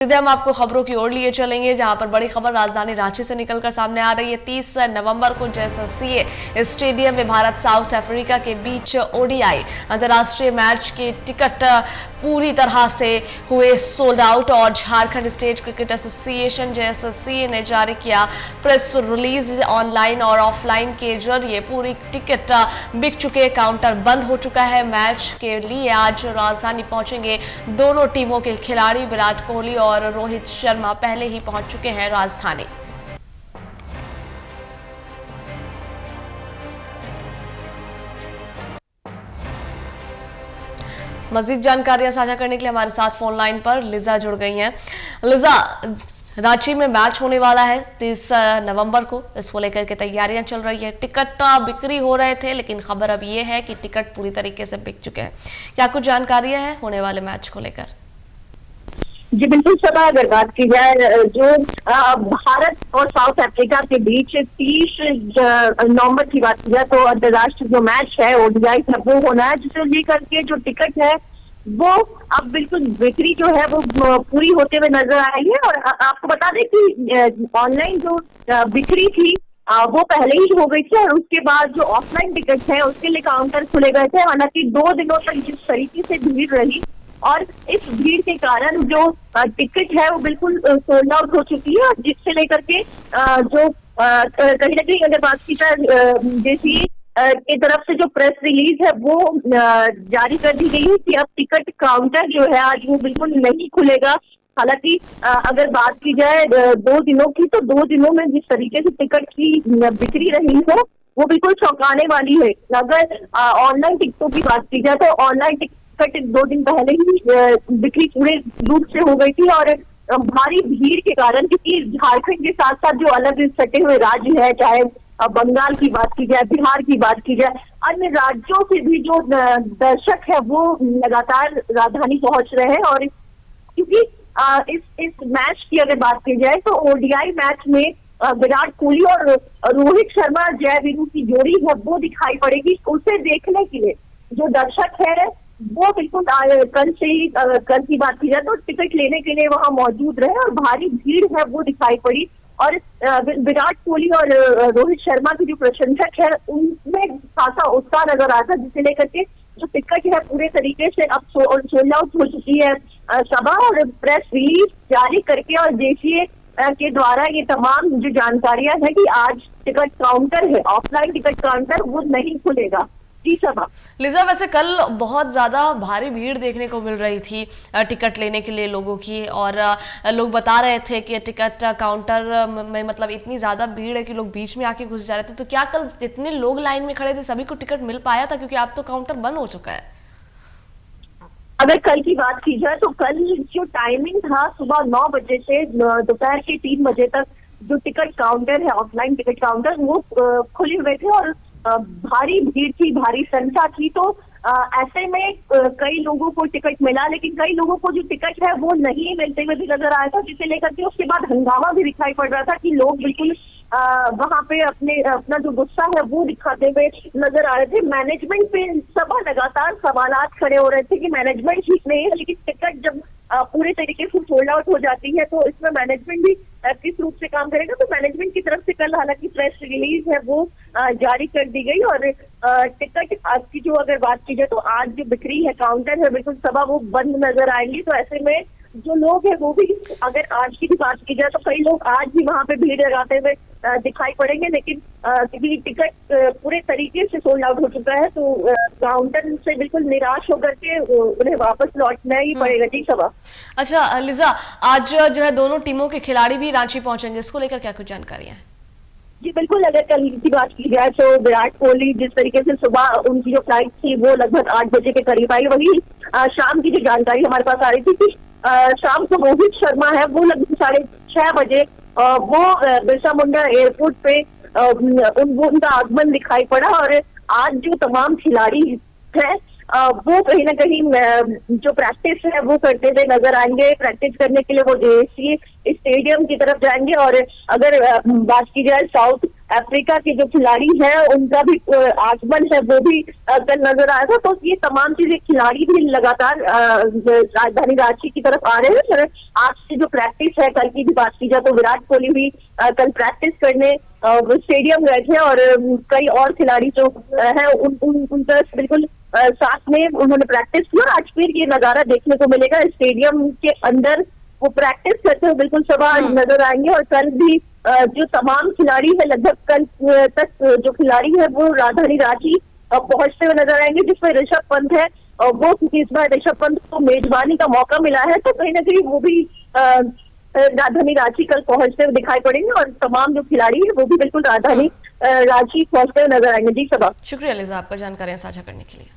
सीधे हम आपको खबरों की ओर लिए चलेंगे, जहां पर बड़ी खबर राजधानी रांची से निकलकर सामने आ रही है। 30 नवंबर को जेएससीए स्टेडियम में भारत साउथ अफ्रीका के बीच ओडीआई अंतर्राष्ट्रीय मैच के टिकट पूरी तरह से हुए सोल्ड आउट और Jharkhand state cricket association JSCA ने जारी किया प्रेस रिलीज। ऑनलाइन और ऑफलाइन के जरिए पूरी टिकट बिक चुके, काउंटर बंद हो चुका है। मैच के लिए आज राजधानी पहुंचेंगे दोनों टीमों के खिलाड़ी। विराट कोहली और रोहित शर्मा पहले ही पहुंच चुके हैं राजधानी। मजीद जानकारियां साझा करने के लिए हमारे साथ फोन लाइन पर लिजा जुड़ गई हैं। लिजा, रांची में मैच होने वाला है 30 नवंबर को, इसको लेकर के तैयारियां चल रही है। टिकट बिक्री हो रहे थे, लेकिन खबर अब ये है कि टिकट पूरी तरीके से बिक चुके हैं। क्या कुछ जानकारियां हैं होने वाले मैच को लेकर? जी बिल्कुल सभा, अगर बात की जाए जो भारत और साउथ अफ्रीका के बीच 30 नवंबर की बात की जाए तो अंतर्राष्ट्रीय जो मैच है ओडीआई का वो होना है, जिसे लेकर के जो टिकट है वो अब बिल्कुल बिक्री जो है वो पूरी होते हुए नजर आई है। और आपको बता दें कि ऑनलाइन जो बिक्री थी वो पहले ही हो गई थी, और उसके बाद जो ऑफलाइन टिकट है उसके लिए काउंटर खुले गए थे। हालांकि 2 दिनों तक जिस तरीके से भीड़ रही और इस भीड़ के कारण जो टिकट है वो बिल्कुल सोल्ड आउट हो चुकी है, और जिससे लेकर के जो कहीं ना कहीं अगर बात की जाए जेसीए की तरफ से जो प्रेस रिलीज है वो जारी कर दी गई है कि अब टिकट काउंटर जो है आज वो बिल्कुल नहीं खुलेगा। हालांकि अगर बात की जाए 2 दिनों की, तो 2 दिनों में जिस तरीके से टिकट की बिक्री रही है वो बिल्कुल चौंकाने वाली है। अगर ऑनलाइन टिकटों की बात की जाए तो ऑनलाइन टिकट 2 दिन पहले ही बिक्री पूरे रूप से हो गई थी, और भारी भीड़ के कारण, क्योंकि झारखंड के साथ साथ जो अलग सटे हुए राज्य है, चाहे बंगाल की बात की जाए, बिहार की बात की जाए, अन्य राज्यों से भी जो दर्शक है वो लगातार राजधानी पहुंच रहे हैं। और क्योंकि इस मैच की अगर बात की जाए तो ओडीआई मैच में विराट कोहली और रोहित शर्मा जय वीरू की जोड़ी है वो दिखाई पड़ेगी। उसे देखने के लिए जो दर्शक है वो बिल्कुल कल की बात की जाए तो टिकट लेने के लिए वहां मौजूद रहे, और भारी भीड़ है वो दिखाई पड़ी। और विराट कोहली और रोहित शर्मा की जो प्रशंसक है उनमें खासा उत्साह नजर आता, जिसे लेकर के जो टिकट है पूरे तरीके से अब सोल्ड आउट हो चुकी है। सभा और प्रेस रिलीज जारी करके और जेसीए के द्वारा ये तमाम जो जानकारियां है कि आज टिकट काउंटर है, ऑफलाइन टिकट काउंटर वो नहीं खुलेगा। जी सभा। लिजा, वैसे कल बहुत ज्यादा भारी भीड़ देखने को मिल रही थी टिकट लेने के लिए लोगों की, और लोग बता रहे थे कि टिकट काउंटर में मतलब इतनी ज्यादा भीड़ है कि लोग बीच में आके घुस जा रहे थे। तो क्या कल जितने लोग लाइन में खड़े थे सभी को टिकट मिल पाया था, क्योंकि अब तो काउंटर बंद हो चुका है? अगर कल की बात की जाए तो कल जो टाइमिंग था सुबह 9 बजे से दोपहर के 3 बजे तक जो टिकट काउंटर है, ऑफलाइन टिकट काउंटर, वो खुले हुए थे और भारी भीड़ थी, भारी संख्या थी। तो ऐसे में कई लोगों को टिकट मिला, लेकिन कई लोगों को जो टिकट है वो नहीं मिलते हुए भी नजर आया था, जिसे लेकर के उसके बाद हंगामा भी दिखाई पड़ रहा था कि लोग बिल्कुल वहां पे अपना जो गुस्सा है वो दिखाते हुए नजर आ रहे थे। मैनेजमेंट पे सब लगातार सवालात खड़े हो रहे थे कि मैनेजमेंट ठीक नहीं है, लेकिन टिकट जब पूरे तरीके से सोल्ड आउट हो जाती है तो इसमें मैनेजमेंट भी किस रूप से काम करेगा। तो मैनेजमेंट की तरफ से कल हालांकि प्रेस रिलीज है वो जारी कर दी गई, और टिकट आज की जो अगर बात की जाए तो आज जो बिक्री है काउंटर है बिल्कुल सभा वो बंद नजर आएंगी। तो ऐसे में जो लोग हैं वो भी, अगर आज की भी बात की जाए तो कई लोग आज भी वहां पे भीड़ लगाते हुए दिखाई पड़ेंगे, लेकिन क्योंकि टिकट पूरे तरीके से सोल्ड आउट हो चुका है तो काउंटर से बिल्कुल निराश होकर के उन्हें वापस लौटना ही पड़ेगा। जी सभा। अच्छा लिजा, आज जो है दोनों टीमों के खिलाड़ी भी रांची पहुंचेंगे, इसको लेकर क्या कुछ जानकारियां हैं? जी बिल्कुल, अगर कल की बात की जाए तो विराट कोहली जिस तरीके से सुबह उनकी जो फ्लाइट थी वो लगभग 8 बजे के करीब आई, वही शाम की जो जानकारी हमारे पास आ रही थी कि शाम को रोहित शर्मा है वो लगभग 6:30 बजे वो बिरसा मुंडा एयरपोर्ट पे उनका आगमन दिखाई पड़ा। और आज जो तमाम खिलाड़ी है वो कहीं ना कहीं जो प्रैक्टिस है वो करते हुए नजर आएंगे। प्रैक्टिस करने के लिए वो जेएससीए स्टेडियम की तरफ जाएंगे। और अगर बात की जाए साउथ अफ्रीका के जो खिलाड़ी हैं उनका भी आगमन है, वो भी कल नजर आया था। तो ये तमाम चीजें, खिलाड़ी भी लगातार राजधानी रांची की तरफ आ रहे हैं। आज से जो प्रैक्टिस है, कल की भी बात की जाए तो विराट कोहली भी कल प्रैक्टिस करने स्टेडियम गए थे, और कई और खिलाड़ी जो है उन तरफ बिल्कुल साथ में उन्होंने प्रैक्टिस की। और आज फिर ये नजारा देखने को मिलेगा, स्टेडियम के अंदर वो प्रैक्टिस करते हुए बिल्कुल सुबह नजर आएंगे। और कल भी जो तमाम खिलाड़ी है, लगभग कल तक जो खिलाड़ी है वो राजधानी रांची पहुंचते हुए नजर आएंगे, जिसमें ऋषभ पंत है। और वो क्योंकि इस बार ऋषभ पंत को मेजबानी का मौका मिला है, तो कहीं ना कहीं वो भी राजधानी रांची कल पहुंचते हुए दिखाई पड़ेंगे। और तमाम जो खिलाड़ी है वो भी बिल्कुल राजधानी रांची पहुंचते हुए नजर आएंगे। जी सबा। शुक्रिया लिजा आपका जानकारियां साझा करने के लिए।